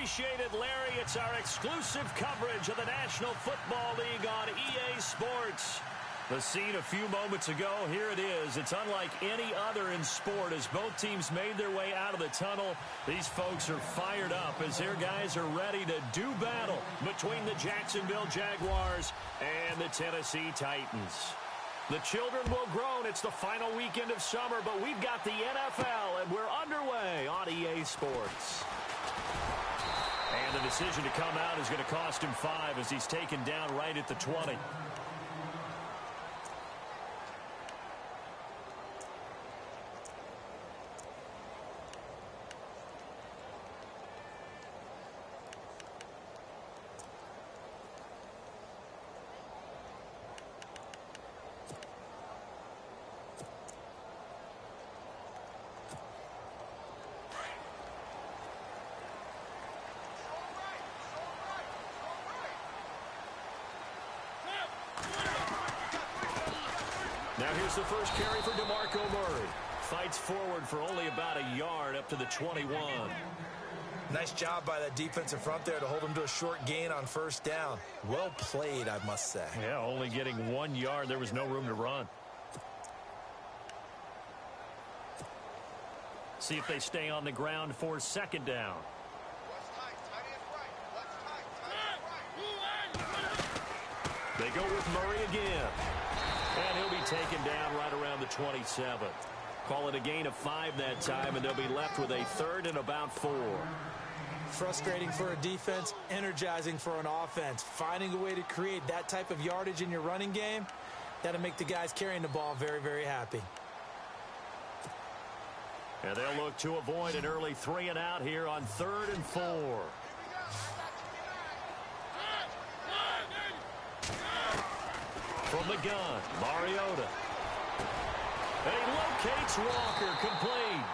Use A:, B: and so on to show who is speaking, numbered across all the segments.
A: appreciate it, Larry. It's our exclusive coverage of the National Football League on EA Sports. The scene a few moments ago, here it is. It's unlike any other in sport. As both teams made their way out of the tunnel, these folks are fired up as their guys are ready to do battle between the Jacksonville Jaguars and the Tennessee Titans. The children will groan. It's the final weekend of summer, but we've got the NFL, and we're underway on EA Sports. And the decision to come out is going to cost him 5 as he's taken down right at the 20. Now here's the first carry for DeMarco Murray. Fights forward for only about a yard up to the 21.
B: Nice job by that defensive front there to hold him to a short gain on first down. Well played, I must say.
A: Yeah, only getting 1 yard. There was no room to run. See if they stay on the ground for second down. They go with Murray again. And he'll be taken down right around the 27. Call it a gain of 5 that time, and they'll be left with a 3rd and about 4.
B: Frustrating for a defense, energizing for an offense. Finding a way to create that type of yardage in your running game, that'll make the guys carrying the ball very, very happy.
A: And they'll look to avoid an early 3 and out here on 3rd and 4. From the gun, Mariota. And he locates Walker, complete.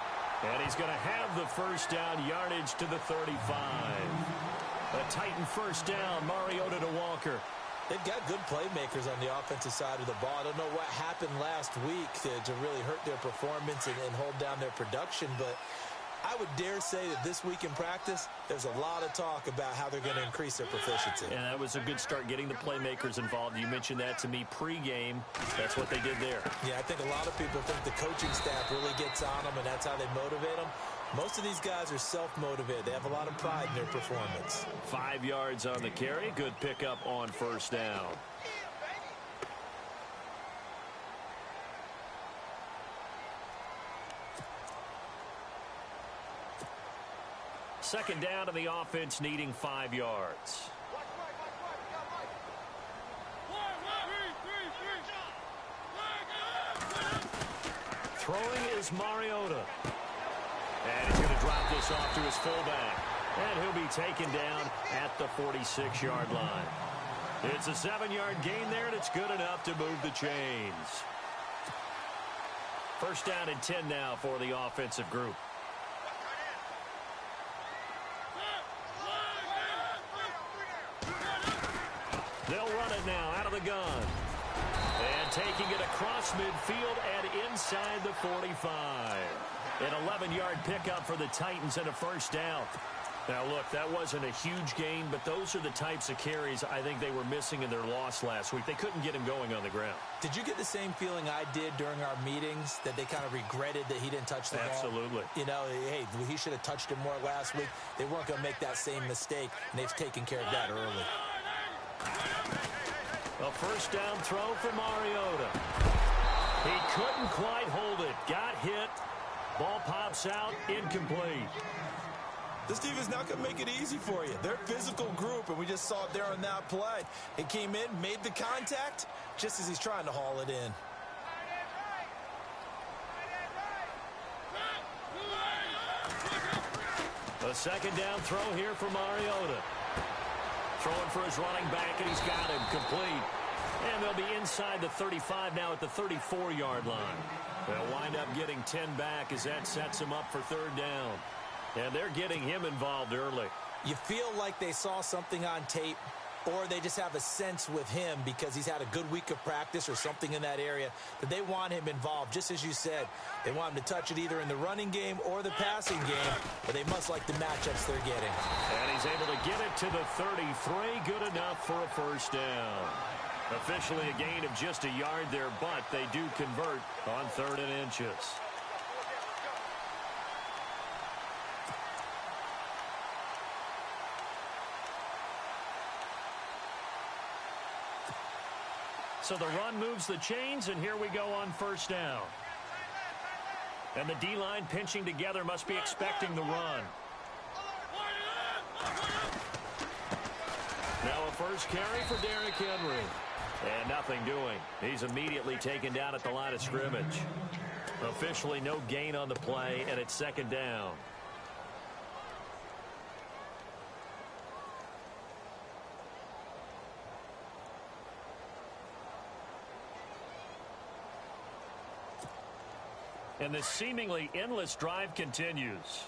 A: And he's going to have the first down, yardage to the 35. A Titan first down, Mariota to Walker.
B: They've got good playmakers on the offensive side of the ball. I don't know what happened last week to really hurt their performance and hold down their production, but I would dare say that this week in practice, there's a lot of talk about how they're going to increase their proficiency.
A: And that was a good start, getting the playmakers involved. You mentioned that to me pregame. That's what they did there.
B: Yeah, I think a lot of people think the coaching staff really gets on them, and that's how they motivate them. Most of these guys are self-motivated. They have a lot of pride in their performance.
A: 5 yards on the carry. Good pickup on first down. Second down, and the offense needing 5 yards. Throwing is Mariota. And he's going to drop this off to his fullback. And he'll be taken down at the 46-yard line. It's a 7-yard gain there, and it's good enough to move the chains. First down and 10 now for the offensive group. They'll run it now out of the gun. And taking it across midfield and inside the 45. An 11-yard pickup for the Titans and a first down. Now, look, that wasn't a huge gain, but those are the types of carries I think they were missing in their loss last week. They couldn't get him going on the ground.
B: Did you get the same feeling I did during our meetings, that they kind of regretted that he didn't touch the ball?
A: Absolutely.
B: You know, hey, he should have touched him more last week. They weren't going to make that same mistake, and they've taken care of that early.
A: A first down throw for Mariota. He couldn't quite hold it. Got hit. Ball pops out. Incomplete.
B: This team is not going to make it easy for you. They're a physical group, and we just saw it there on that play. He came in, made the contact, just as he's trying to haul it in.
A: A second down throw here for Mariota. Throwing for his running back, and he's got him complete. And they'll be inside the 35 now at the 34-yard line. They'll wind up getting 10 back as that sets him up for third down. And they're getting him involved early.
B: You feel like they saw something on tape, or they just have a sense with him because he's had a good week of practice or something in that area that they want him involved. Just as you said, they want him to touch it either in the running game or the passing game, but they must like the matchups they're getting.
A: And he's He's able to get it to the 33. Good enough for a first down. Officially a gain of just a yard there, but they do convert on 3rd and inches. So the run moves the chains, and here we go on first down. And the D-line pinching together must be expecting the run. Now a first carry for Derrick Henry. And nothing doing. He's immediately taken down at the line of scrimmage. Officially no gain on the play, and it's 2nd down. And the seemingly endless drive continues.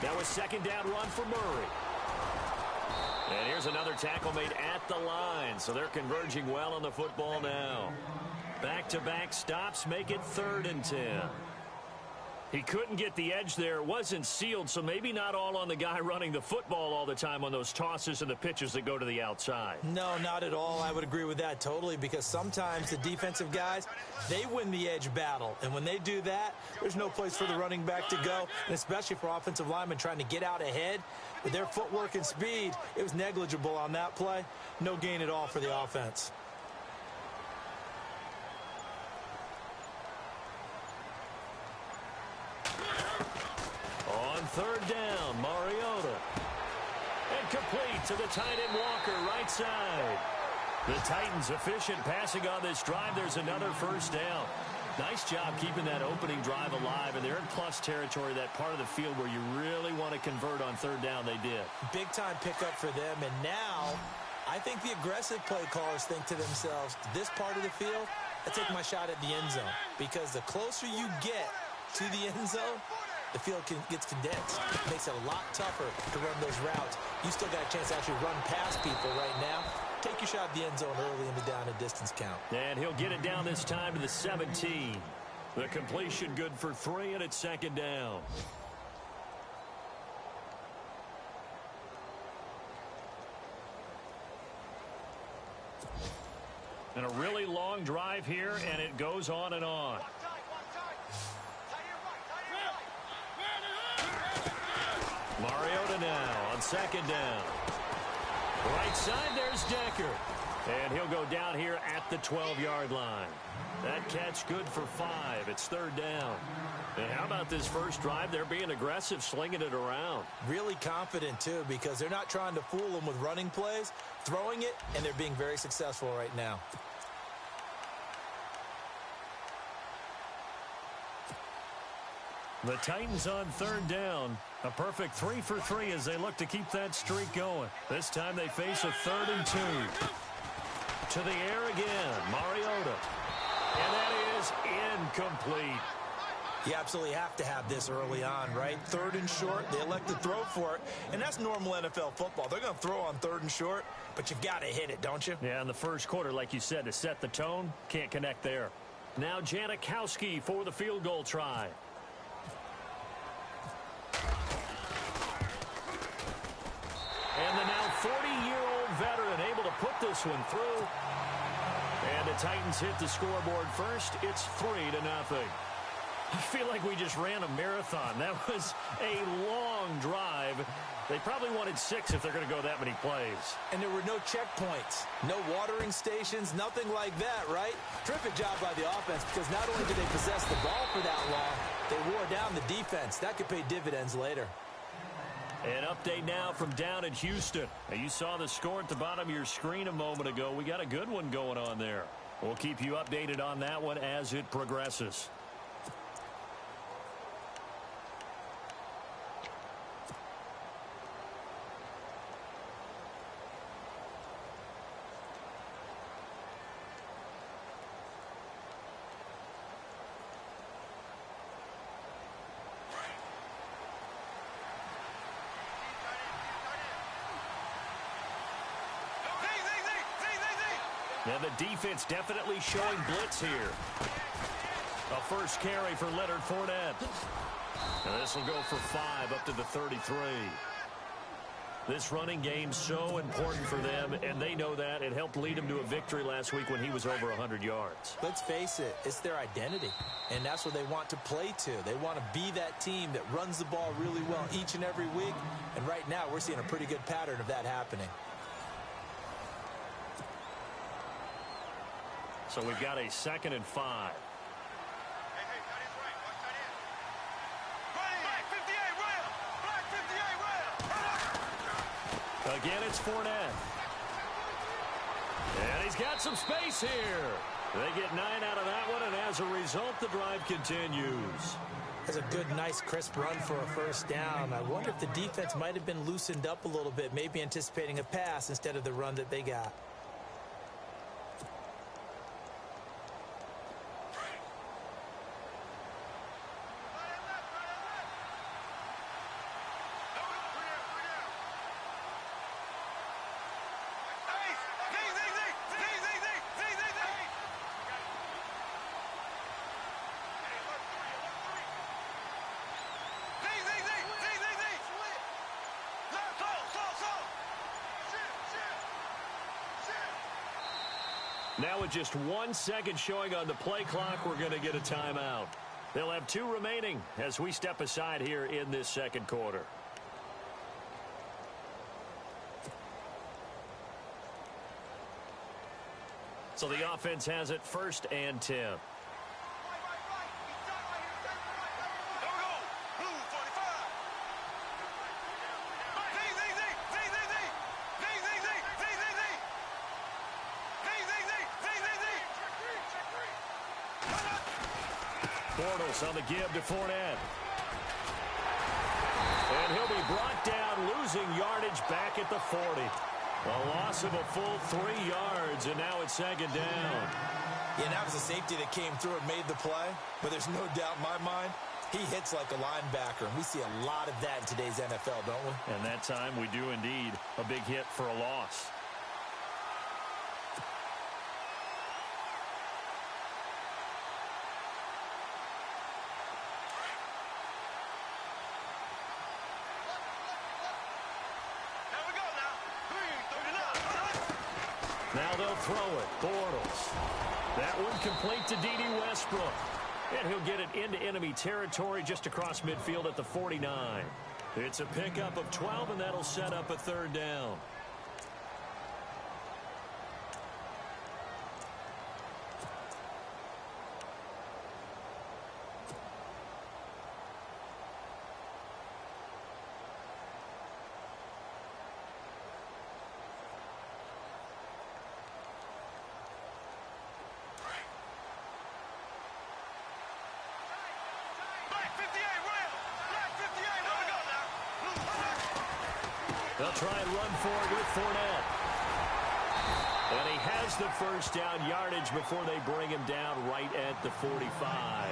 A: That was 2nd down run for Murray. And here's another tackle made at the line. So they're converging well on the football now. Back-to-back stops make it 3rd and 10. He couldn't get the edge there. It wasn't sealed, so maybe not all on the guy running the football all the time on those tosses and the pitches that go to the outside. No, not at all. I would agree with that totally, because sometimes the defensive guys, they win the edge battle. And when they do that, there's no place for the running back to go, and especially for offensive linemen trying to get out ahead. With their footwork and speed, it was negligible on that play. No gain at all for the offense. On 3rd down, Mariota. And complete to the tight end Walker, right side. The Titans efficient passing on this drive. There's another first down. Nice job keeping that opening drive alive, and they're in plus territory, that part of the field where you really want to convert on 3rd down. They did. Big-time pickup for them, and now I think the aggressive play callers think to themselves, this part of the field, I take my shot at the end zone, because the closer you get to the end zone, the field gets condensed. It makes it a lot tougher to run those routes. You still got a chance to actually run past people right now. Take your shot at the end zone early in the down and distance count. And he'll get it down this time to the 17. The completion good for 3, and it's 2nd down. And a really long drive here, and it goes on and on. Mariota now on 2nd down. Right side, there's Decker. And he'll go down here at the 12-yard line. That catch good for 5. It's 3rd down. And how about this first drive? They're being aggressive, slinging it around. Really confident, too, because they're not trying to fool them with running plays, throwing it, and they're being very successful right now. The Titans on 3rd down. A perfect 3 for 3 as they look to keep that streak going. This time they face a 3rd and 2. To the air again, Mariota. And that is incomplete. You absolutely have to have this early on, right? 3rd and short, they elect to throw for it, and that's normal NFL football. They're going to throw on 3rd and short, but you've got to hit it, don't you? Yeah, in the first quarter, like you said, to set the tone, can't connect there. Now Janikowski for the field goal try. And the now 40-year-old veteran able to put this one through. And the Titans hit the scoreboard first. It's 3-0. I feel like we just ran a marathon. That was a long drive. They probably wanted 6 if they're going to go that many plays. And there were no checkpoints, no watering stations, nothing like that, right? Terrific job by the offense, because not only did they possess the ball for that long, they wore down the defense. That could pay dividends later. An update now from down in Houston. Now, you saw the score at the bottom of your screen a moment ago. We got a good one going on there. We'll keep you updated on that one as it progresses. And the defense definitely showing blitz here. A first carry for Leonard Fournette. And this will go for 5 up to the 33. This running game so important for them, and they know that. It helped lead them to a victory last week when he was over 100 yards.
B: Let's face it, it's their identity, and that's what they want to play to. They want to be that team that runs the ball really well each and every week, and right now we're seeing a pretty good pattern of that happening.
A: So we've got a 2nd and 5. Again, it's Fournette. And he's got some space here. They get 9 out of that one, and as a result, the drive continues.
B: That's a good, nice, crisp run for a first down. I wonder if the defense might have been loosened up a little bit, maybe anticipating a pass instead of the run that they got.
A: Now with just 1 second showing on the play clock, we're going to get a timeout. They'll have 2 remaining as we step aside here in this second quarter. So the offense has it 1st and 10. On the give to Fournette. And he'll be brought down, losing yardage back at the 40. A loss of a full 3 yards, and now it's 2nd down.
B: Yeah, that was a safety that came through and made the play, but there's no doubt in my mind, he hits like a linebacker, and we see a lot of that in today's NFL, don't we?
A: And that time we do indeed. A big hit for a loss. Now they'll throw it. Bortles. That one complete to D.D. Westbrook. And he'll get it into enemy territory just across midfield at the 49. It's a pickup of 12, and that'll set up a 3rd down. They'll try and run for it with Fournette. And he has the 1st down yardage before they bring him down right at the 45.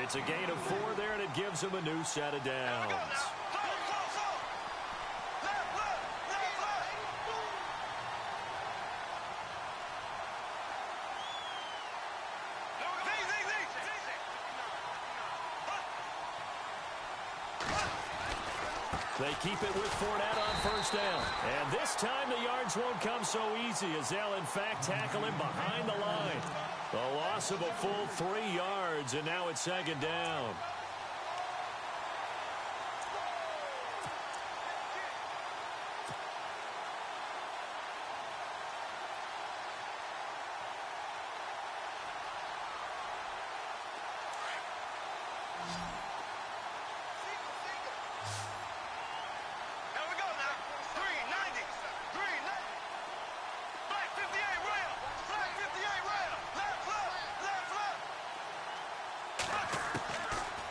A: It's a gain of 4 there, and it gives him a new set of downs. They keep it with Fournette on 1st down. And this time the yards won't come so easy as they'll, in fact, tackle him behind the line. A loss of a full 3 yards, and now it's 2nd down.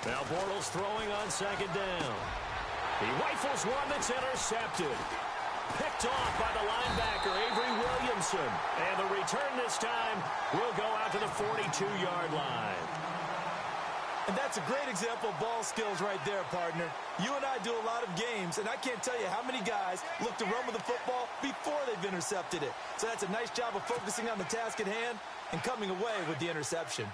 A: Now Bortles throwing on 2nd down. He rifles one that's intercepted. Picked off by the linebacker, Avery Williamson. And the return this time will go out to the 42-yard line.
B: And that's a great example of ball skills right there, partner. You and I do a lot of games, and I can't tell you how many guys look to run with the football before they've intercepted it. So that's a nice job of focusing on the task at hand and coming away with the interception.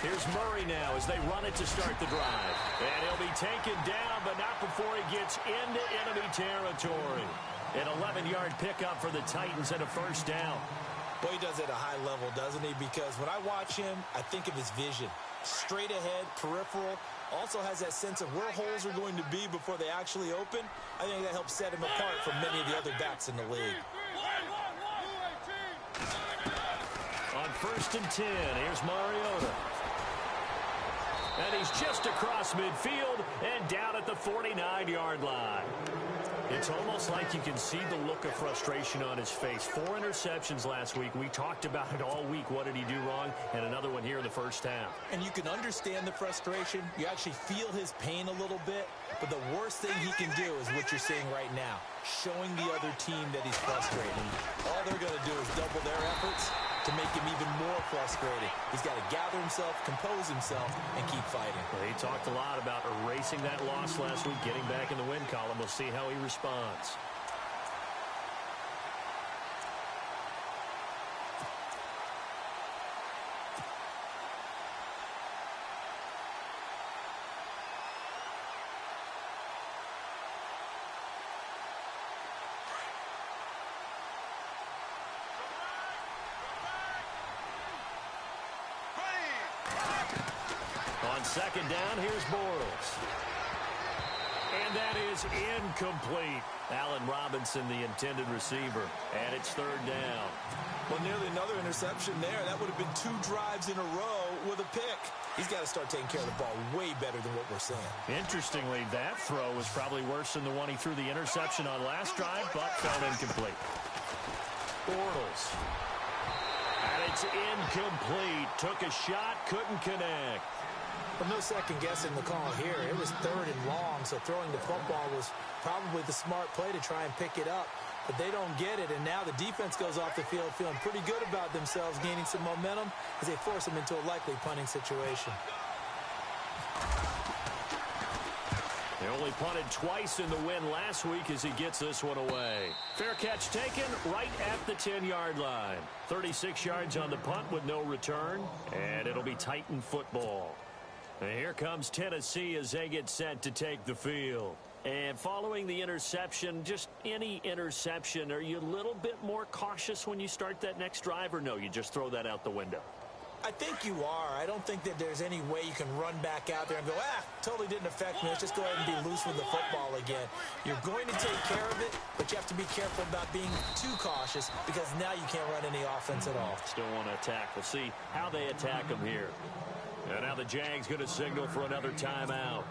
A: Here's Murray now as they run it to start the drive. And he'll be taken down, but not before he gets into enemy territory. An 11-yard pickup for the Titans and a first down.
B: Boy, he does it at a high level, doesn't he? Because when I watch him, I think of his vision. Straight ahead, peripheral, also has that sense of where holes are going to be before they actually open. I think that helps set him apart from many of the other backs in the league.
A: On 1st and 10, here's Mariota. And he's just across midfield and down at the 49-yard line. It's almost like you can see the look of frustration on his face. 4 interceptions last week. We talked about it all week. What did he do wrong? And another one here in the first half.
B: And you can understand the frustration. You actually feel his pain a little bit. But the worst thing he can do is what you're seeing right now, showing the other team that he's frustrated. All they're going to do is double their efforts to make him even more frustrated. He's got to gather himself, compose himself, and keep fighting.
A: Well, he talked a lot about erasing that loss last week, getting back in the win column. We'll see how he responds. On 2nd down, here's Bortles. And that is incomplete. Allen Robinson, the intended receiver. And it's 3rd down.
B: Well, nearly another interception there. That would have been 2 drives in a row with a pick. He's got to start taking care of the ball way better than what we're saying.
A: Interestingly, that throw was probably worse than the one he threw the interception on last drive, but fell incomplete. Bortles. And it's incomplete. Took a shot, couldn't connect.
B: Well, no second guessing the call here. It was 3rd and long, so throwing the football was probably the smart play to try and pick it up. But they don't get it, and now the defense goes off the field feeling pretty good about themselves, gaining some momentum as they force them into a likely punting situation.
A: They only punted twice in the win last week as he gets this one away. Fair catch taken right at the 10-yard line. 36 yards on the punt with no return, and it'll be Titan football. And here comes Tennessee as they get set to take the field. And following the interception, just any interception, are you a little bit more cautious when you start that next drive, or no, you just throw that out the window?
B: I think you are. I don't think that there's any way you can run back out there and go, totally didn't affect me. Let's just go ahead and be loose with the football again. You're going to take care of it, but you have to be careful about being too cautious because now you can't run any offense at all.
A: Still want to attack. We'll see how they attack them here. And now the Jags going to signal for another timeout.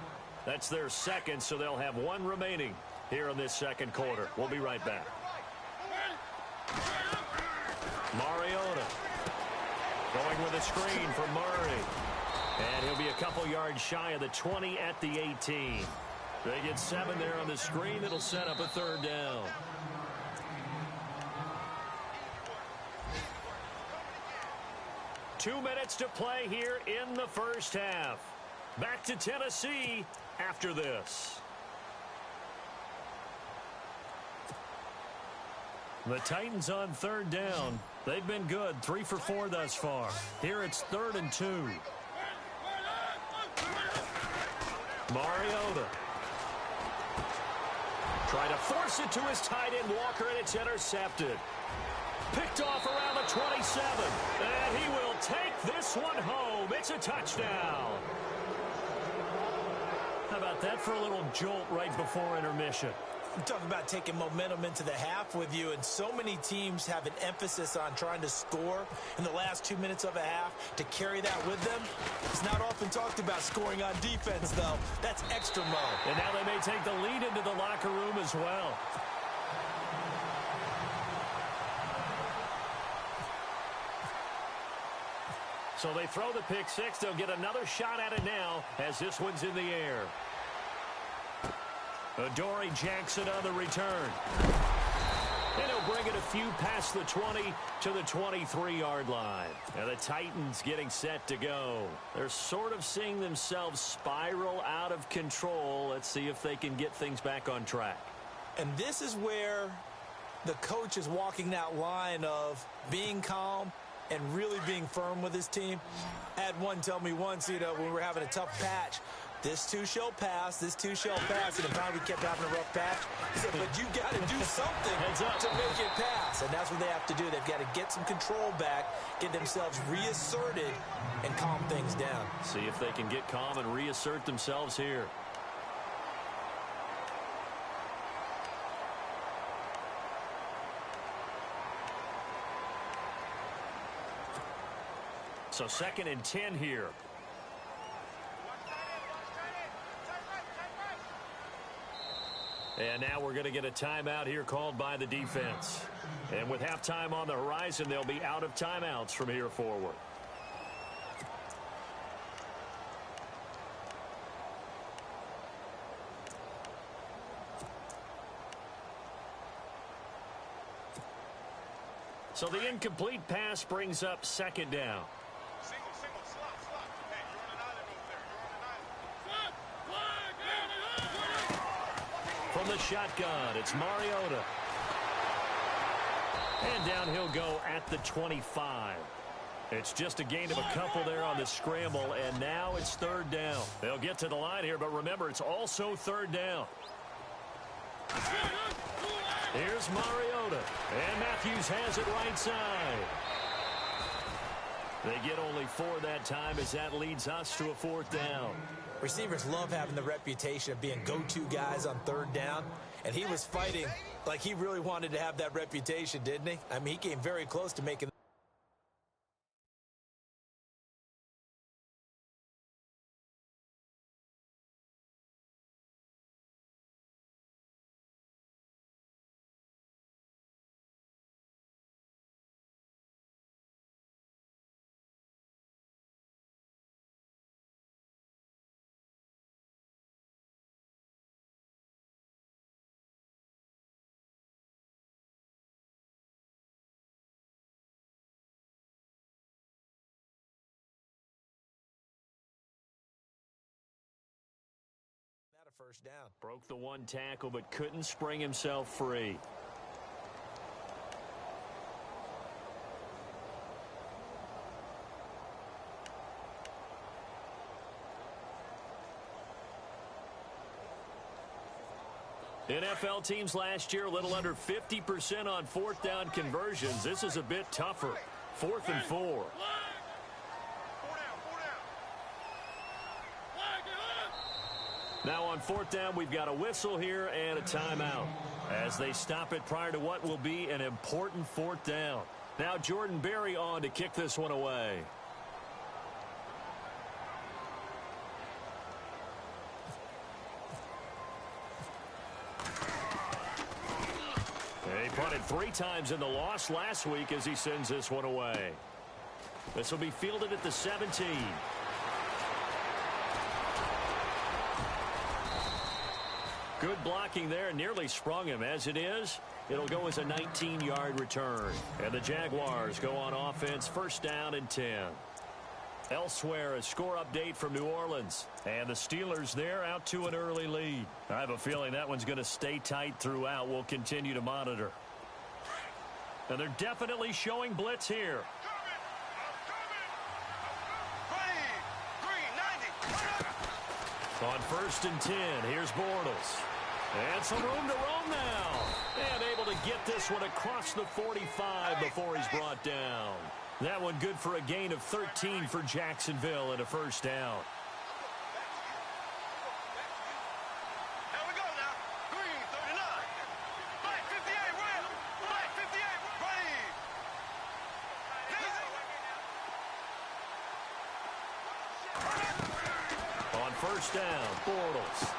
A: That's their second, so they'll have 1 remaining here in this second quarter. We'll be right back. Mariota going with a screen for Murray. And he'll be a couple yards shy of the 20 at the 18. They get 7 there on the screen. That'll set up a 3rd down. Two minutes to play here in the first half. Back to Tennessee after this. The Titans on 3rd down. They've been good, 3 for 4 thus far. Here it's 3rd and 2. Mariota. Try to force it to his tight end, Walker, and it's intercepted. Picked off around the 27. And he will take this one home. It's a touchdown. How about that for a little jolt right before intermission?
B: I'm talking about taking momentum into the half with you, and so many teams have an emphasis on trying to score in the last 2 minutes of a half to carry that with them. It's not often talked about scoring on defense, though. That's extra mode.
A: And now they may take the lead into the locker room as well. So they throw the pick 6. They'll get another shot at it now as this one's in the air. Adoree Jackson on the return. And he'll bring it a few past the 20 to the 23-yard line. And the Titans getting set to go. They're sort of seeing themselves spiral out of control. Let's see if they can get things back on track.
B: And this is where the coach is walking that line of being calm and really being firm with his team. I had one tell me once, when we were having a tough patch, this too shall pass, this too shall pass, and if we kept having a rough patch, he said, but you got to do something to make it pass, and that's what they have to do. They've got to get some control back, get themselves reasserted, and calm things down.
A: See if they can get calm and reassert themselves here. So 2nd and 10 here. And now we're going to get a timeout here called by the defense. And with halftime on the horizon, they'll be out of timeouts from here forward. So the incomplete pass brings up 2nd down. From the shotgun, it's Mariota. And down he'll go at the 25. It's just a gain of a couple there on the scramble, and now it's 3rd down. They'll get to the line here, but remember, it's also 3rd down. Here's Mariota, and Matthews has it right side. They get only 4 that time as that leads us to a 4th down.
B: Receivers love having the reputation of being go-to guys on 3rd down, and he was fighting like he really wanted to have that reputation, didn't he? I mean, he came very close to making a 1st down.
A: Broke the 1 tackle, but couldn't spring himself free. NFL teams last year a little under 50% on 4th down conversions. This is a bit tougher. 4th and 4. Now on 4th down, we've got a whistle here and a timeout as they stop it prior to what will be an important 4th down. Now Jordan Berry on to kick this one away. He punted 3 times in the loss last week as he sends this one away. This will be fielded at the 17. Good blocking there, nearly sprung him. As it is, it'll go as a 19-yard return. And the Jaguars go on offense, 1st down and 10. Elsewhere, a score update from New Orleans. And the Steelers there out to an early lead. I have a feeling that one's going to stay tight throughout. We'll continue to monitor. And they're definitely showing blitz here. On 1st and 10, here's Bortles. And some room to roam now. And able to get this one across the 45 before he's brought down. That one good for a gain of 13 for Jacksonville and a 1st down. On 1st down, Bortles.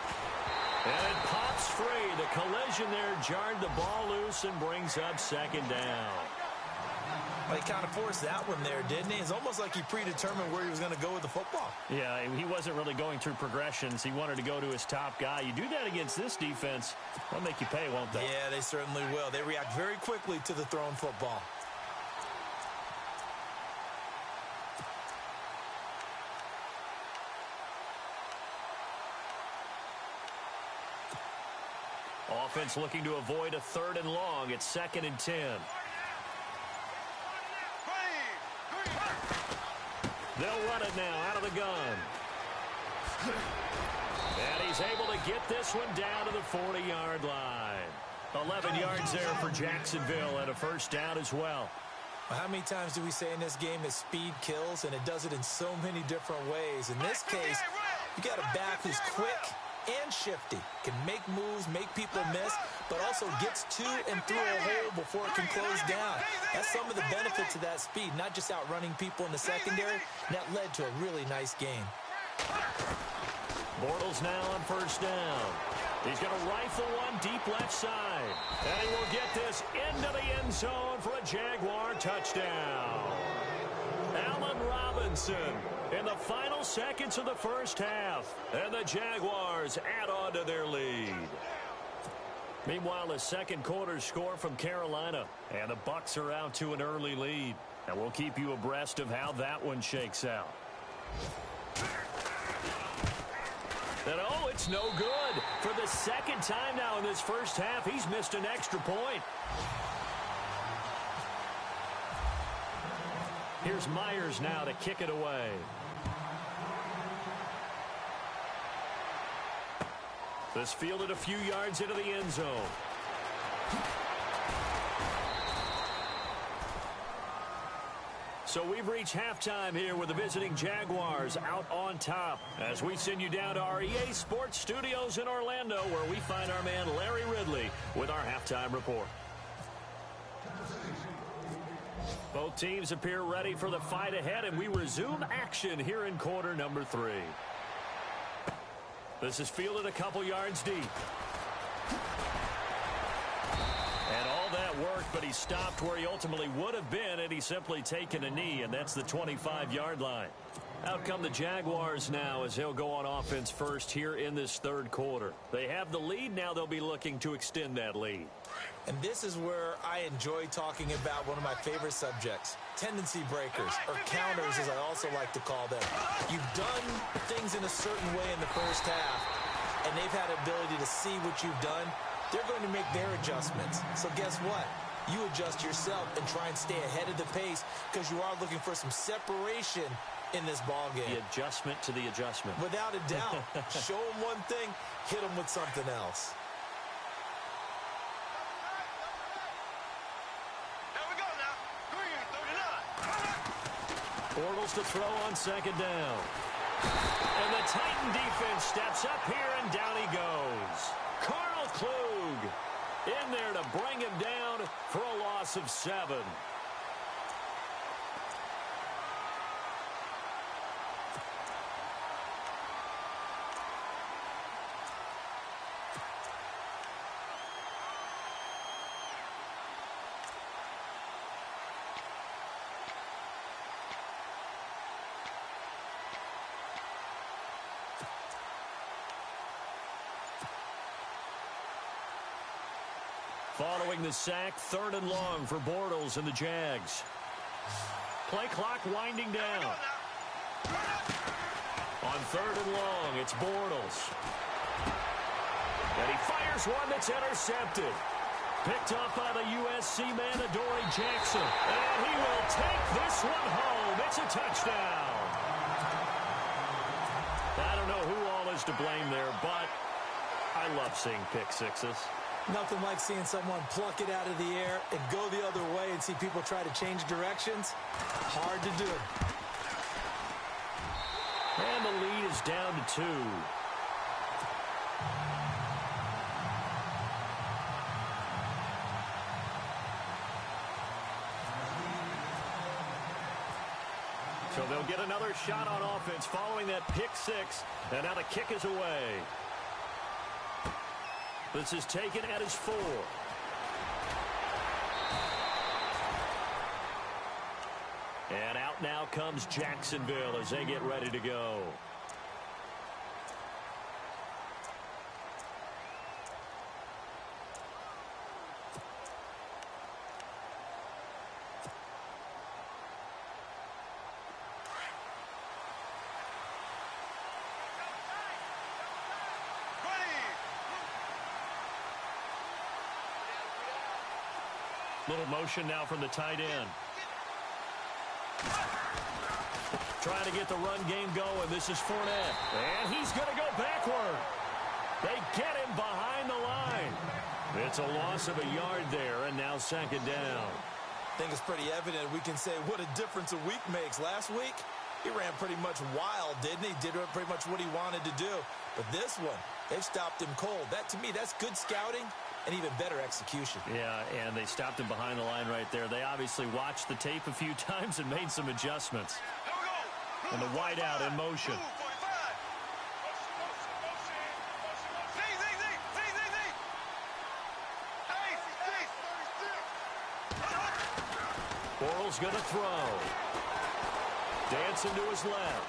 A: And it pops free. The collision there jarred the ball loose and brings up 2nd down.
B: Well, he kind of forced that one there, didn't he? It's almost like he predetermined where he was going to go with the football.
A: Yeah, he wasn't really going through progressions. He wanted to go to his top guy. You do that against this defense, they'll make you pay, won't they?
B: Yeah, they certainly will. They react very quickly to the thrown football.
A: Offense looking to avoid a 3rd and long. It's 2nd and 10. They'll run it now out of the gun. And he's able to get this one down to the 40-yard line. 11 yards there for Jacksonville and a first down as well.
B: How many times do we say in this game that speed kills, and it does it in so many different ways? In this case, you got a back who's quick and shifty, can make moves, make people miss, but also gets to and through a hole before it can close down. That's some of the benefits of that speed, not just outrunning people in the secondary. That led to a really nice game.
A: Bortles now on first down. He's going to rifle one deep left side. And he will get this into the end zone for a Jaguar touchdown. Allen Robinson in the final seconds of the first half. And the Jaguars add on to their lead. Meanwhile, the second quarter score from Carolina. And the Bucs are out to an early lead. And we'll keep you abreast of how that one shakes out. And oh, it's no good. For the second time now in this first half, he's missed an extra point. Here's Myers now to kick it away. This fielded a few yards into the end zone. So we've reached halftime here with the visiting Jaguars out on top as we send you down to our EA Sports Studios in Orlando, where we find our man Larry Ridley with our halftime report. Both teams appear ready for the fight ahead, and we resume action here in quarter number 3. This is fielded a couple yards deep. And all that worked, but he stopped where he ultimately would have been had he simply taken a knee, and that's the 25-yard line. Out come the Jaguars now as they'll go on offense first here in this third quarter. They have the lead. Now they'll be looking to extend that lead.
B: And this is where I enjoy talking about one of my favorite subjects, tendency breakers, or counters as I also like to call them. You've done things in a certain way in the first half, and they've had the ability to see what you've done. They're going to make their adjustments. So guess what? You adjust yourself and try and stay ahead of the pace because you are looking for some separation in this ball game.
A: The adjustment to the adjustment.
B: Without a doubt. Show them one thing, hit them with something else.
C: Here we go now. Green, 39.
A: Bortles to throw on second down. And the Titan defense steps up here, and down he goes. Carl Klug in there to bring him down for a loss of 7. Following the sack, 3rd and long for Bortles and the Jags. Play clock winding down. On 3rd and long, it's Bortles. And he fires one that's intercepted. Picked off by the USC man, Adoree Jackson. And he will take this one home. It's a touchdown. I don't know who all is to blame there, but I love seeing pick sixes.
B: Nothing like seeing someone pluck it out of the air and go the other way and see people try to change directions. Hard to do.
A: And the lead is down to 2. So they'll get another shot on offense following that pick 6. And now the kick is away. This is taken at his 4. And out now comes Jacksonville as they get ready to go. Little motion now from the tight end. Trying to get the run game going. This is Fournette. And he's going to go backward. They get him behind the line. It's a loss of a yard there, and now second down.
B: I think it's pretty evident we can say what a difference a week makes. Last week, he ran pretty much wild, didn't he? Did pretty much what he wanted to do. But this one, they've stopped him cold. That, to me, that's good scouting and even better execution.
A: Yeah, and they stopped him behind the line right there. They obviously watched the tape a few times and made some adjustments. And the wideout in motion. Bortles going to throw. Dancing to his left.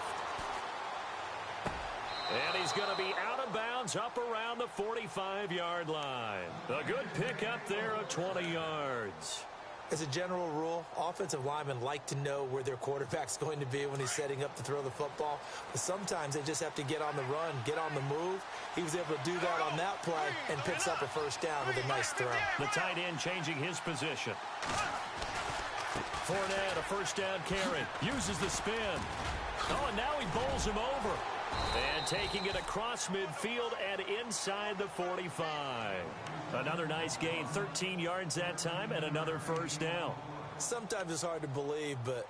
A: And he's going to be out of bounds up around the 45-yard line. A good pickup there of 20 yards.
B: As a general rule, offensive linemen like to know where their quarterback's going to be when he's setting up to throw the football. But sometimes they just have to get on the run, get on the move. He was able to do that on that play and picks up a first down with a nice throw.
A: The tight end changing his position. Fournette, a first down carry. Uses the spin. Oh, and now he bowls him over. And taking it across midfield and inside the 45. Another nice gain, 13 yards that time, and another first down.
B: Sometimes it's hard to believe, but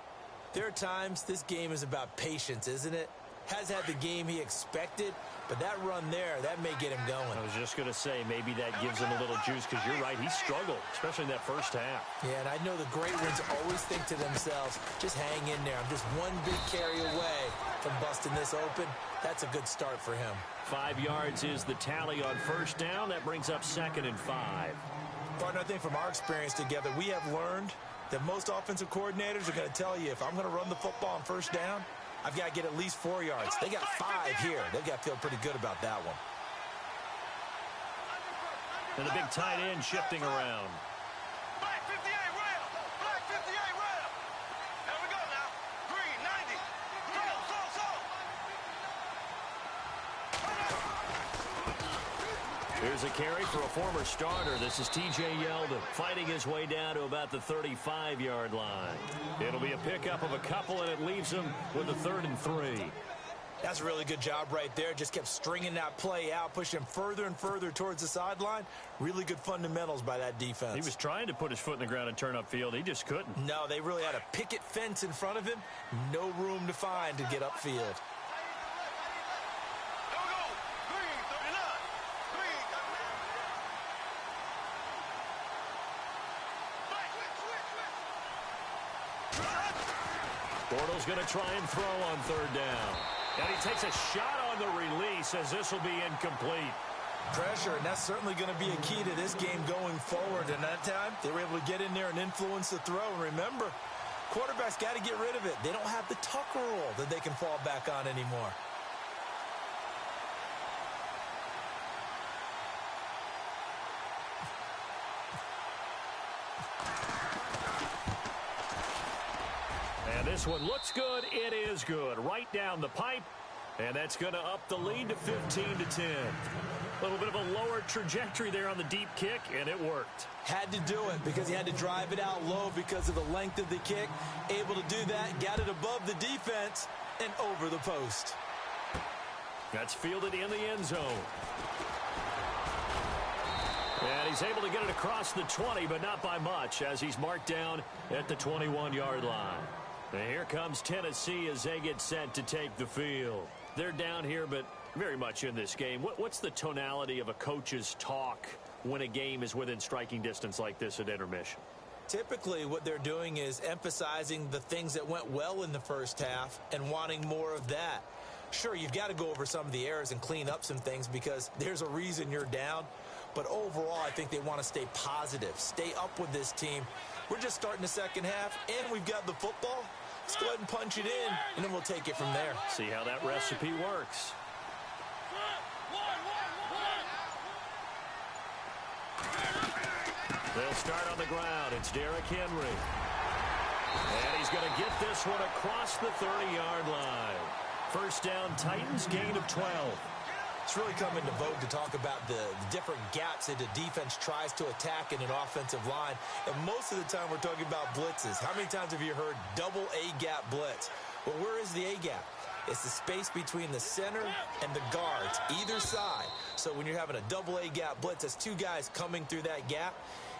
B: there are times this game is about patience, isn't it? Has had the game he expected, but that run there, that may get him going.
A: I was just going to say, maybe that gives him a little juice, because you're right, he struggled, especially in that first half.
B: Yeah, and I know the great ones always think to themselves, just hang in there. I'm just one big carry away from busting this open. That's a good start for him.
A: 5 yards is the tally on first down. That brings up 2nd and 5.
B: Partner, I think from our experience together, we have learned that most offensive coordinators are going to tell you, if I'm going to run the football on first down, I've got to get at least 4 yards. They got 5 here. They've got to feel pretty good about that one.
A: And the big tight end shifting around.
C: Black 58 rail. Black 58 rail. There we go now. Green 90. So.
A: Here's a carry for a former starter. This is T.J. Yeldon fighting his way down to about the 35-yard line. It'll be a pickup of a couple, and it leaves him with a 3rd and 3.
B: That's a really good job right there. Just kept stringing that play out, pushing him further and further towards the sideline. Really good fundamentals by that defense.
A: He was trying to put his foot in the ground and turn upfield. He just couldn't.
B: No, they really had a picket fence in front of him. No room to find to get upfield.
A: Bortles going to try and throw on 3rd down. And he takes a shot on the release as this will be incomplete.
B: Pressure, and that's certainly going to be a key to this game going forward. And that time, they were able to get in there and influence the throw. And remember, quarterbacks got to get rid of it. They don't have the Tucker rule that they can fall back on anymore.
A: And this one looks good. It is good. Right down the pipe. And that's going to up the lead to 15-10. A little bit of a lower trajectory there on the deep kick, and it worked.
B: Had to do it because he had to drive it out low because of the length of the kick. Able to do that, got it above the defense and over the post.
A: That's fielded in the end zone. And he's able to get it across the 20, but not by much, as he's marked down at the 21-yard line. And here comes Tennessee as they get set to take the field. They're down here, but very much in this game. What's the tonality of a coach's talk when a game is within striking distance like this at intermission?
B: Typically, what they're doing is emphasizing the things that went well in the first half and wanting more of that. Sure, you've got to go over some of the errors and clean up some things because there's a reason you're down. But overall, I think they want to stay positive, stay up with this team. We're just starting the second half, and we've got the football. Let's go ahead and punch it in, and then we'll take it from there.
A: See how that recipe works. They'll start on the ground. It's Derrick Henry. And he's going to get this one across the 30-yard line. First down, Titans, gain of 12.
B: It's really come into vogue to talk about the different gaps that the defense tries to attack in an offensive line. And most of the time we're talking about blitzes. How many times have you heard double A-gap blitz? Well, where is the A-gap? It's the space between the center and the guards, either side. So when you're having a double A-gap blitz, that's two guys coming through that gap.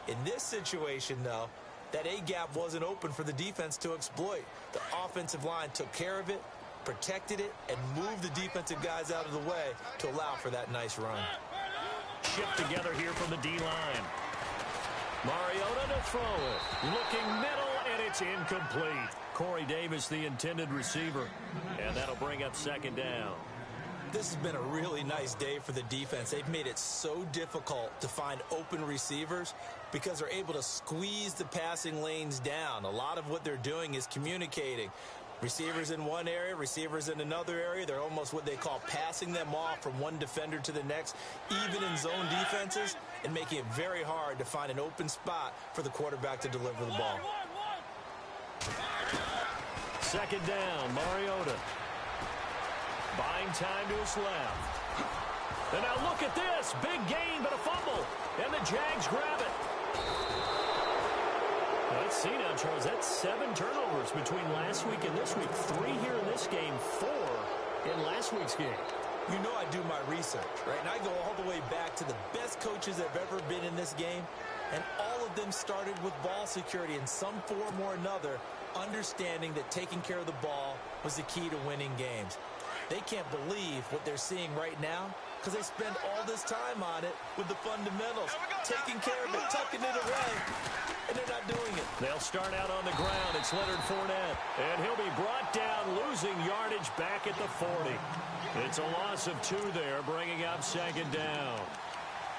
B: In this situation, though, that A-gap wasn't open for the defense to exploit. The offensive line took care of it, protected it, and moved the defensive guys out of the way to allow for that nice run.
A: Shift together here from the D-line. Mariota to throw it. Looking middle, and it's incomplete. Corey Davis, the intended receiver. And that'll bring up second down.
B: This has been a really nice day for the defense. They've made it so difficult to find open receivers because they're able to squeeze the passing lanes down. A lot of what they're doing is communicating. Receivers in one area, receivers in another area. They're almost what they call passing them off from one defender to the next, even in zone defenses, and making it very hard to find an open spot for the quarterback to deliver the ball.
A: Second down, Mariota. Buying time to his left. And now look at this. Big gain, but a fumble. And the Jags grab it. Let's see now, Charles. That's 7 turnovers between last week and this week. 3 here in this game, 4 in last week's game.
B: You know I do my research, right? And I go all the way back to the best coaches that have ever been in this game. And all of them started with ball security in some form or another, understanding that taking care of the ball was the key to winning games. They can't believe what they're seeing right now because they spend all this time on it with the fundamentals, taking care of it, tucking it away, and they're not doing it.
A: They'll start out on the ground. It's Leonard Fournette, and he'll be brought down, losing yardage back at the 40. It's a loss of 2 there, bringing up second down.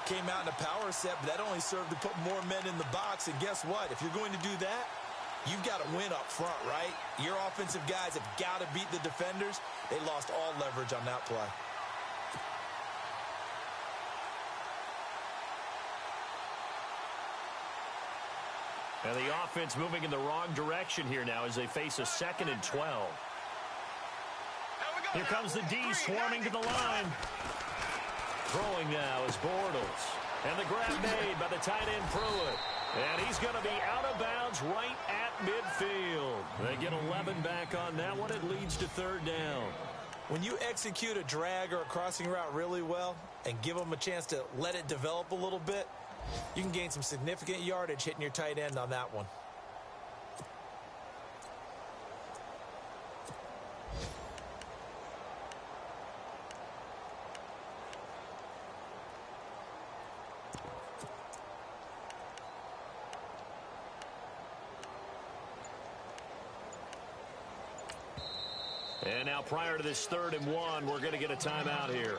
B: Came out in a power set, but that only served to put more men in the box, and guess what? If you're going to do that, you've got to win up front, right? Your offensive guys have got to beat the defenders. They lost all leverage on that play.
A: And the offense moving in the wrong direction here now as they face a 2nd and 12. Here comes the D swarming to the line. Throwing now is Bortles. And the grab made by the tight end Pruitt. And he's going to be out of bounds right at midfield. They get 11 back on that one. It leads to 3rd down.
B: When you execute a drag or a crossing route really well and give them a chance to let it develop a little bit, you can gain some significant yardage hitting your tight end on that one.
A: And now prior to this 3rd and 1, we're going to get a timeout here.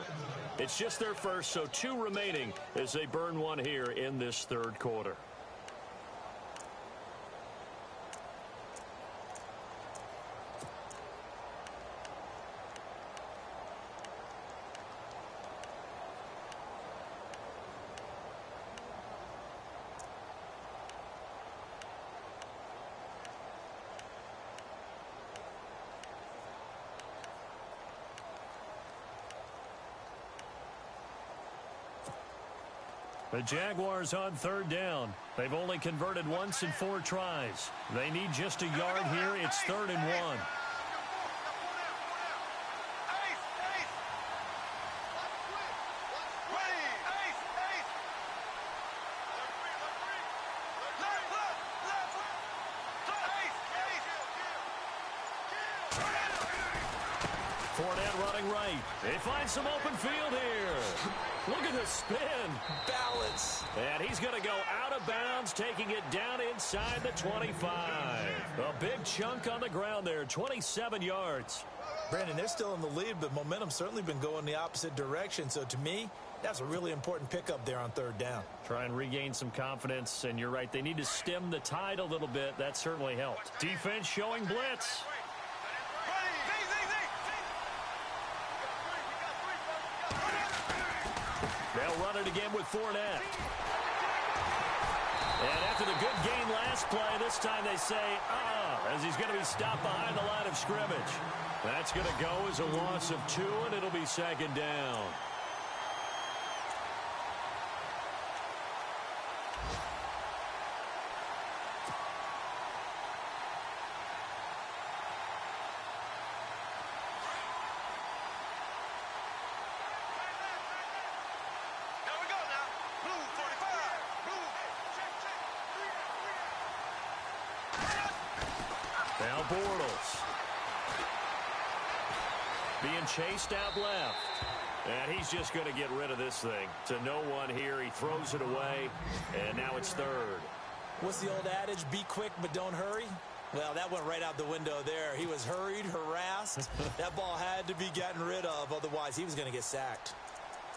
A: It's just their first, so 2 remaining as they burn 1 here in this 3rd quarter. The Jaguars on 3rd down. They've only converted once in 4 tries. They need just a yard here. It's 3rd and 1. Fournette running right. They find some open field here. Look at the spin.
B: Balance.
A: And he's going to go out of bounds, taking it down inside the 25. A big chunk on the ground there, 27 yards.
B: Brandon, they're still in the lead, but momentum's certainly been going the opposite direction. So to me, that's a really important pickup there on 3rd down.
A: Try and regain some confidence, and you're right. They need to stem the tide a little bit. That certainly helped. Defense showing blitz. They'll run it again with Fournette. And after the good gain last play, this time they say, as he's going to be stopped behind the line of scrimmage. That's going to go as a loss of 2, and it'll be 2nd down. Now Bortles. Being chased out left. And he's just going to get rid of this thing. To no one here. He throws it away. And now it's third.
B: What's the old adage? Be quick, but don't hurry. Well, that went right out the window there. He was hurried, harassed. That ball had to be gotten rid of. Otherwise, he was going to get sacked.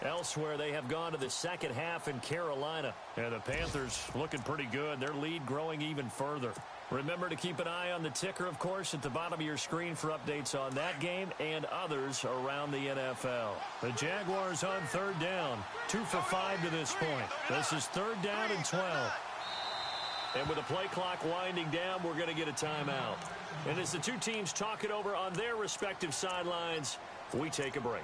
A: Elsewhere, they have gone to the second half in Carolina. And the Panthers looking pretty good. Their lead growing even further. Remember to keep an eye on the ticker, of course, at the bottom of your screen for updates on that game and others around the NFL. The Jaguars on third down. 2 for 5 to this point. This is third down and 12. And with the play clock winding down, we're going to get a timeout. And as the two teams talk it over on their respective sidelines, we take a break.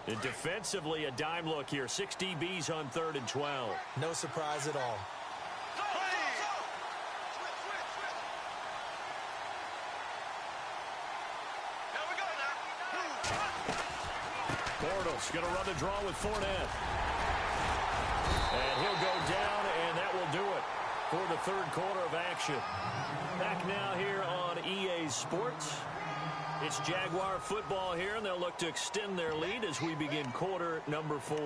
A: And defensively, a dime look here. 6 DBs on third and 12.
B: No surprise at all.
A: Bortles going to run the draw with Fournette. And he'll go down, and that will do it for the third quarter of action. Back now here on EA Sports. It's Jaguar football here, and they'll look to extend their lead as we begin quarter number 4.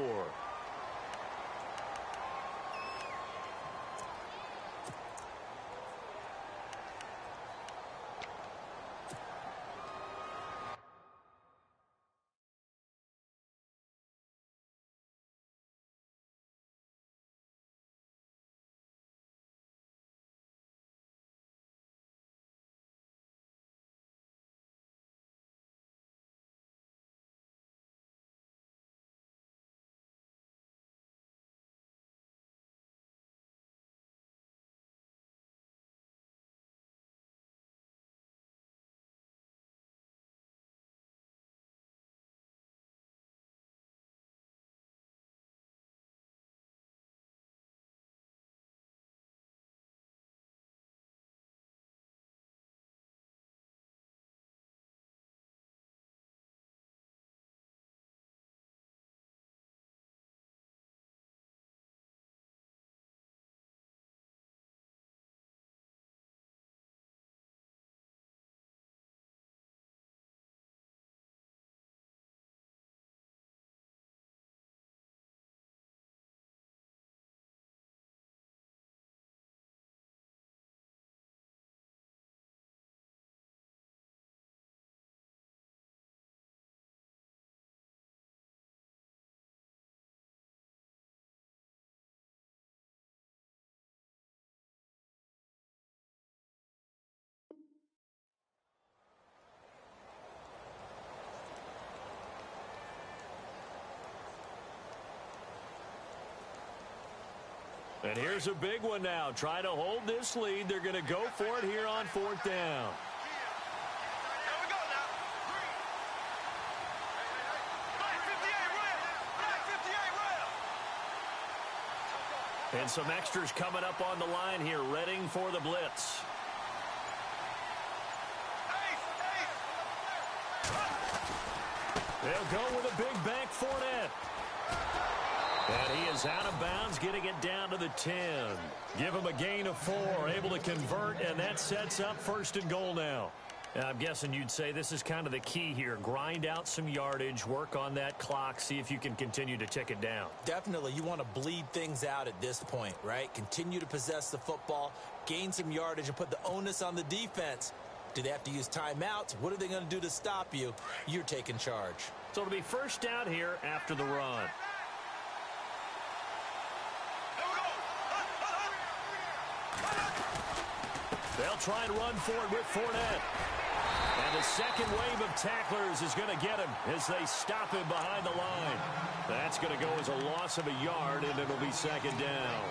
A: And here's a big one now. Trying to hold this lead. They're going to go for it here on fourth down.
C: Here we go now. Black 58 rail. Black 58 rail.
A: And some extras coming up on the line here, readying for the blitz. They'll go with a big bank Fournette. And he is out of bounds, getting it down to the 10. Give him a gain of 4, able to convert, and that sets up first and goal now. And I'm guessing you'd say this is kind of the key here. Grind out some yardage, work on that clock, see if you can continue to tick it down.
B: Definitely. You want to bleed things out at this point, right? Continue to possess the football, gain some yardage, and put the onus on the defense. Do they have to use timeouts? What are they going to do to stop you? You're taking charge.
A: So it'll be first down here after the run. They'll try and run for it with Fournette. And the second wave of tacklers is going to get him as they stop him behind the line. That's going to go as a loss of a yard, and it'll be second down.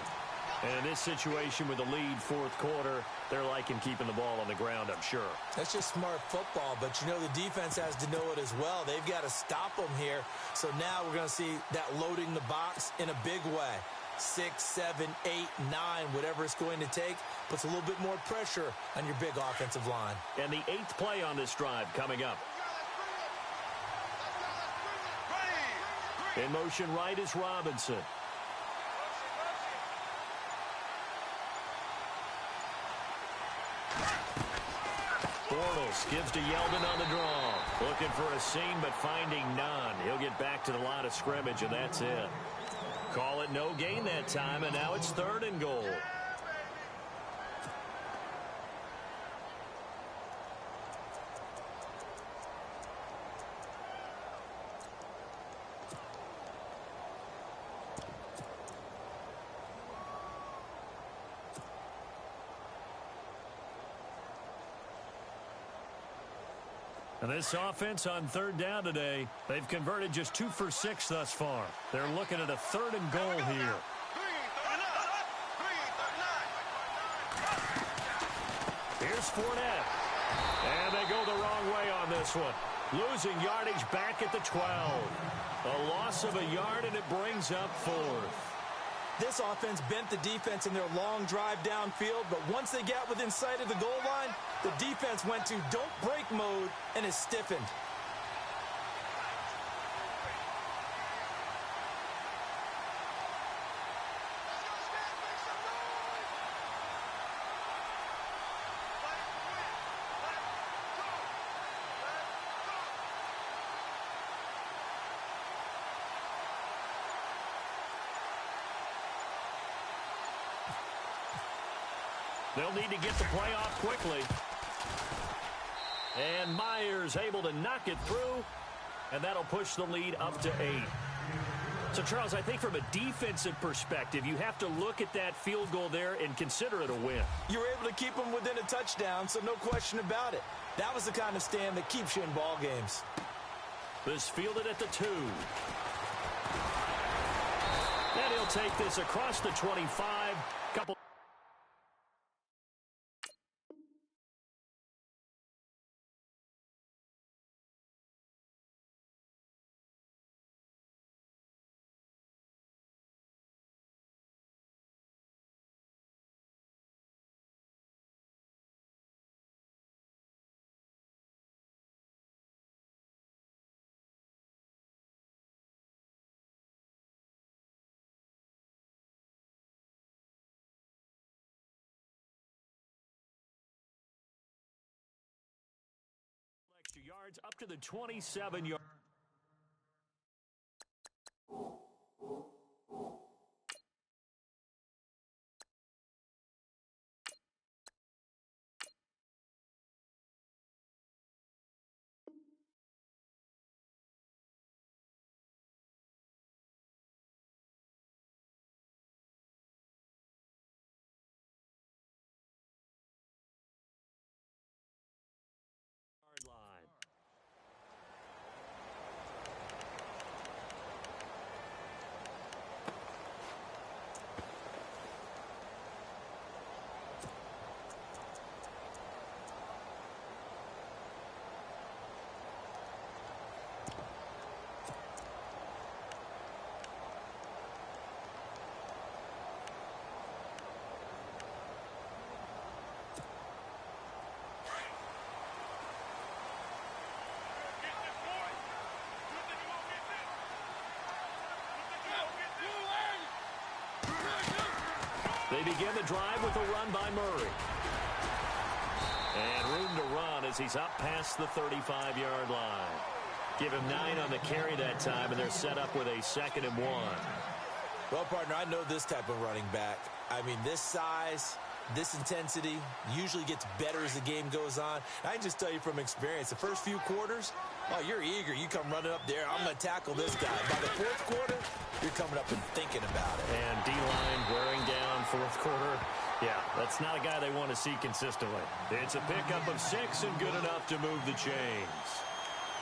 A: And in this situation with the lead fourth quarter, they're liking keeping the ball on the ground, I'm sure.
B: That's just smart football, but you know the defense has to know it as well. They've got to stop them here. So now we're going to see that loading the box in a big way. 6, 7, 8, 9, whatever it's going to take, puts a little bit more pressure on your big offensive line.
A: And the 8th play on this drive coming up. In motion right is Robinson. Bortles gives to Yeldon on the draw. Looking for a seam, but finding none. He'll get back to the line of scrimmage, and that's it. Call it no gain that time, and now it's 3rd and goal. And this offense on 3rd down today, they've converted just 2 for 6 thus far. They're looking at a 3rd and goal here. Here's Fournette. And they go the wrong way on this one. Losing yardage back at the 12. A loss of a yard, and it brings up 4th.
B: This offense bent the defense in their long drive downfield, but once they got within sight of the goal line, the defense went to don't break mode and is stiffened.
A: They'll need to get the play off quickly. And Myers able to knock it through, and that'll push the lead up to 8. So, Charles, I think from a defensive perspective, you have to look at that field goal there and consider it a win.
B: You were able to keep them within a touchdown, so no question about it. That was the kind of stand that keeps you in ball games.
A: This fielded at the 2. And he'll take this across the 25. Couple. Extra yards up to the 27-yard. Line. They begin the drive with a run by Murray. And room to run as he's up past the 35-yard line. Give him 9 on the carry that time, and they're set up with a 2nd and 1.
B: Well, partner, I know this type of running back. I mean, this size, this intensity usually gets better as the game goes on. I can just tell you from experience, the first few quarters, oh, you're eager. You come running up there. I'm going to tackle this guy. By the 4th quarter, you're coming up and thinking about it.
A: And D-line wearing down 4th quarter. Yeah, that's not a guy they want to see consistently. It's a pickup of 6 and good enough to move the chains.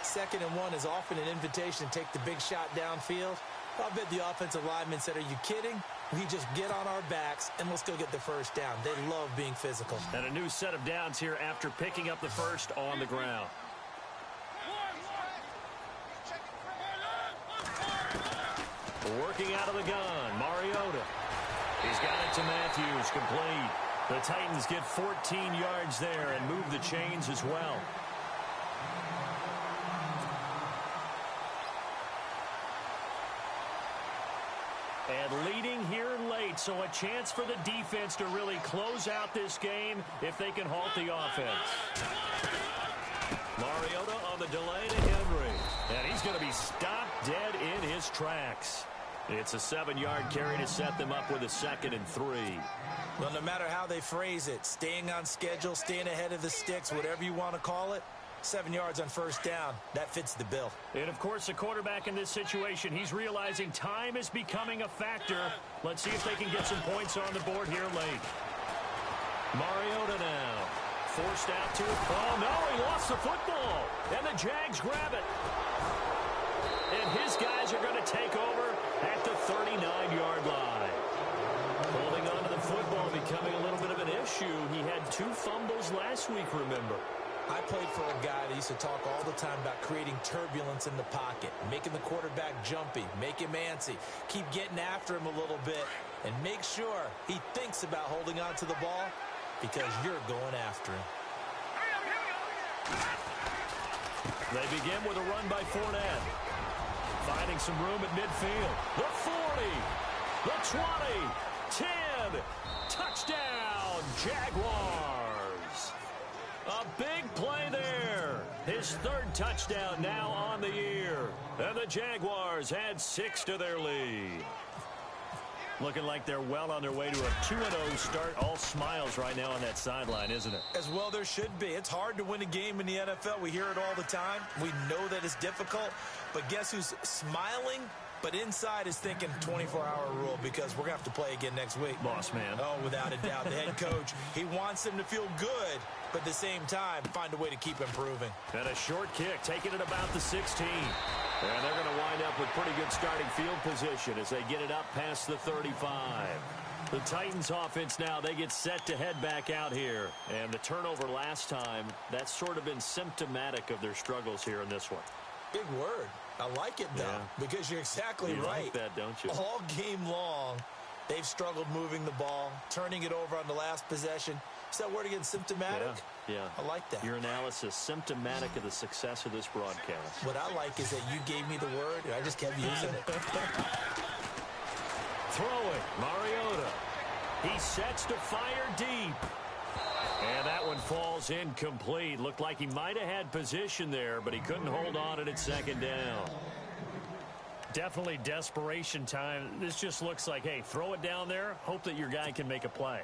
B: 2nd and 1 is often an invitation to take the big shot downfield. I bet the offensive lineman said, are you kidding? We just get on our backs and let's go get the first down. They love being physical.
A: And a new set of downs here after picking up the first on the ground. Working out of the gun, Mariota. He's got it to Matthews, complete. The Titans get 14 yards there and move the chains as well. And leading here late, so a chance for the defense to really close out this game if they can halt the offense. Mariota on the delay to Henry. And he's going to be stopped dead in his tracks. It's a 7-yard carry to set them up with a 2nd and 3.
B: Well, no matter how they phrase it, staying on schedule, staying ahead of the sticks, whatever you want to call it, 7 yards on first down, that fits the bill.
A: And, of course, the quarterback in this situation, he's realizing time is becoming a factor. Let's see if they can get some points on the board here late. Mariota now. Forced out to it. Oh, no, he lost the football. And the Jags grab it. And his guys are going to take over at the 39-yard line. Holding on to the football becoming a little bit of an issue. He had 2 fumbles last week, remember.
B: I played for a guy that used to talk all the time about creating turbulence in the pocket, making the quarterback jumpy, make him antsy, keep getting after him a little bit, and make sure he thinks about holding on to the ball because you're going after him.
A: They begin with a run by Fournette. Finding some room at midfield. The 40, the 20, 10, touchdown, Jaguars. A big play there. His 3rd touchdown now on the year. And the Jaguars add 6 to their lead. Looking like they're well on their way to a 2-0 start. All smiles right now on that sideline, isn't it?
B: As well there should be. It's hard to win a game in the NFL. We hear it all the time. We know that it's difficult. But guess who's smiling? But inside is thinking 24-hour rule because we're going to have to play again next week.
A: Boss man.
B: Oh, without a doubt. The head coach, he wants them to feel good, but at the same time, find a way to keep improving.
A: And a short kick, taking it about the 16. And they're going to wind up with pretty good starting field position as they get it up past the 35. The Titans offense now, they get set to head back out here. And the turnover last time, that's sort of been symptomatic of their struggles here in this one.
B: Big word. I like it, though, because you're exactly right.
A: You like that, don't you?
B: All game long, they've struggled moving the ball, turning it over on the last possession. Is that word again, symptomatic?
A: Yeah.
B: I like that.
A: Your analysis, symptomatic of the success of this broadcast.
B: What I like is that you gave me the word, and I just kept using it.
A: Throwing, Mariota. He sets to fire deep. And that one falls incomplete. Looked like he might have had position there, but he couldn't hold on at 2nd down. Definitely desperation time. This just looks like, hey, throw it down there, hope that your guy can make a play.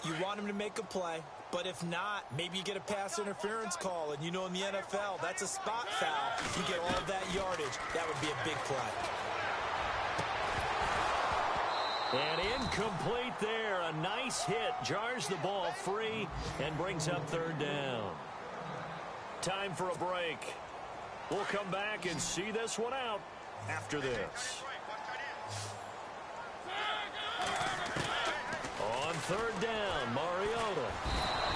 B: You want him to make a play, but if not, maybe you get a pass interference call, and you know in the NFL, that's a spot foul. You get all that yardage. That would be a big play.
A: And incomplete there. A nice hit. Jars the ball free and brings up 3rd down. Time for a break. We'll come back and see this one out after this. On 3rd down, Mariota.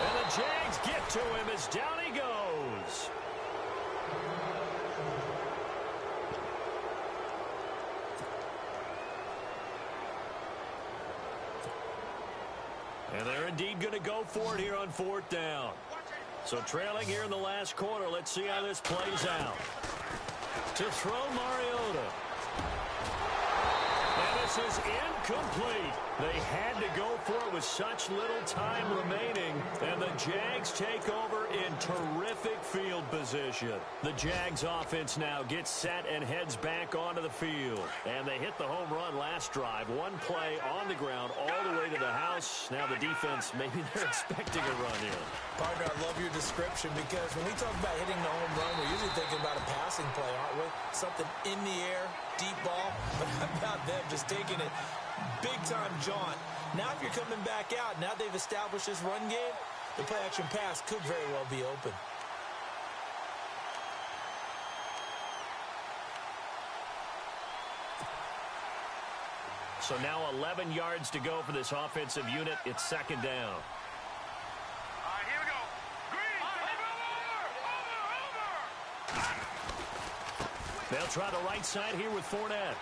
A: And the Jags get to him as down he goes. And they're indeed going to go for it here on 4th down. So trailing here in the last quarter, let's see how this plays out. To throw Mariota. And this is incomplete. They had to go for it with such little time remaining. And the Jags take over in terrific field position. The Jags offense now gets set and heads back onto the field. And they hit the home run last drive. One play on the ground all the way to the house. Now the defense, maybe they're expecting a run here.
B: Partner, I love your description because when we talk about hitting the home run, we're usually thinking about a passing play, aren't we? Something in the air, deep ball. But how about them just taking it big-time jaunt? Now if you're coming back out, now they've established this run game, the play-action pass could very well be open.
A: So now 11 yards to go for this offensive unit. It's 2nd down.
C: Here we go. Green. Over.
A: They'll try the right side here with Fournette.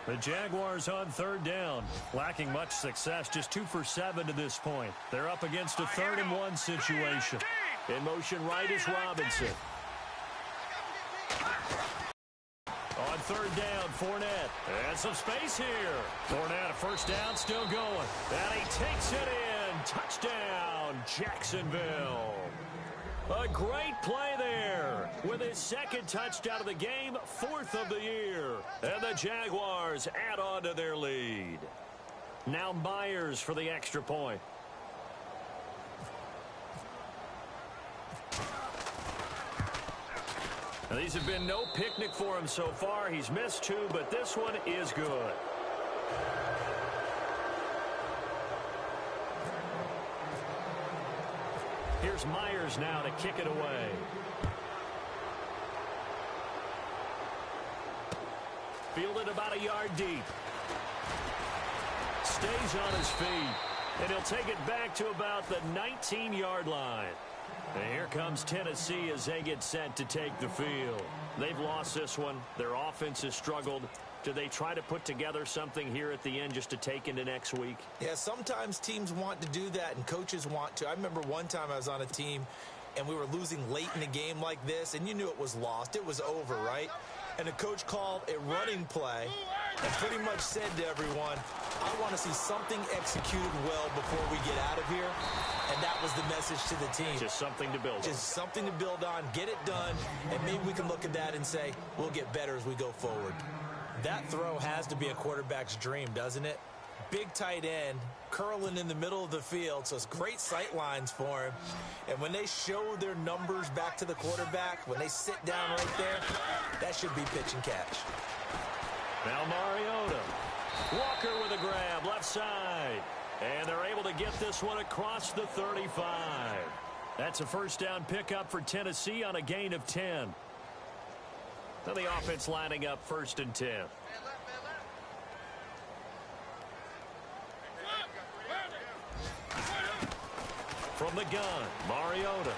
A: The Jaguars on third down. Lacking much success, just 2 for 7 to this point. They're up against a 3rd-and-1 situation. In motion right is Robinson. On third down, Fournette. And some space here. Fournette, a first down, still going. And he takes it in. Touchdown, Jacksonville. A great play there with his 2nd touchdown of the game, 4th of the year. And the Jaguars add on to their lead. Now Myers for the extra point. Now, these have been no picnic for him so far. He's missed 2, but this one is good. Here's Myers now to kick it away. Fielded about a yard deep. Stays on his feet. And he'll take it back to about the 19-yard line. And here comes Tennessee as they get set to take the field. They've lost this one. Their offense has struggled. Do they try to put together something here at the end just to take into next week?
B: Yeah, sometimes teams want to do that and coaches want to. I remember one time I was on a team and we were losing late in a game like this, and you knew it was lost. It was over, right? And the coach called a running play and pretty much said to everyone, I want to see something executed well before we get out of here. And that was the message to the team.
A: Just something to build on.
B: Just something to build on, get it done, and maybe we can look at that and say, we'll get better as we go forward. That throw has to be a quarterback's dream, doesn't it? Big tight end, curling in the middle of the field, so it's great sight lines for him. And when they show their numbers back to the quarterback, when they sit down right there, that should be pitch and catch.
A: Now Mariota. Walker with a grab, left side. And they're able to get this one across the 35. That's a first down pickup for Tennessee on a gain of 10. Now the offense lining up 1st and 10. From the gun, Mariota.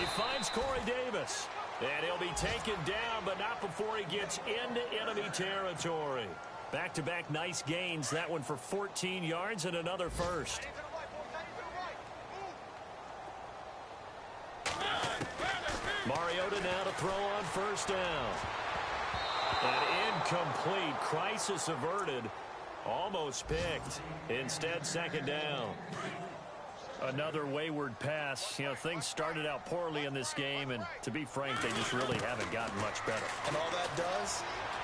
A: He finds Corey Davis. And he'll be taken down, but not before he gets into enemy territory. Back-to-back nice gains. That one for 14 yards and another first. Mariota now to throw on first down. An incomplete. Crisis averted. Almost picked. Instead, 2nd down. Another wayward pass. You know, things started out poorly in this game, and to be frank, they just really haven't gotten much better.
B: And all that does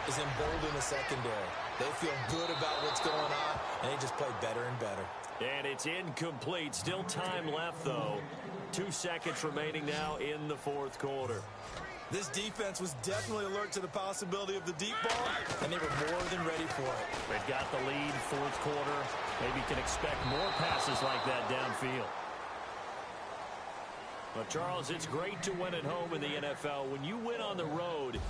B: is embolden the secondary. They feel good about what's going on, and they just play better and better.
A: And it's incomplete. Still time left, though. 2 seconds remaining now in the 4th quarter.
B: This defense was definitely alert to the possibility of the deep ball, and they were more than ready for it.
A: They've got the lead, 4th quarter. Maybe can expect more passes like that downfield. But, Charles, it's great to win at home in the NFL. When you win on the road,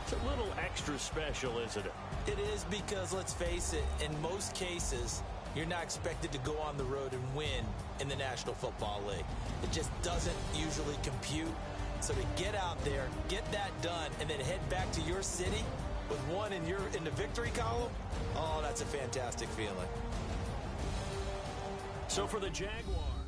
A: it's a little extra special, isn't it?
B: It is because, let's face it, in most cases, you're not expected to go on the road and win in the National Football League. It just doesn't usually compute. So to get out there, get that done, and then head back to your city with one in the victory column, oh, that's a fantastic feeling.
A: So for the Jaguars,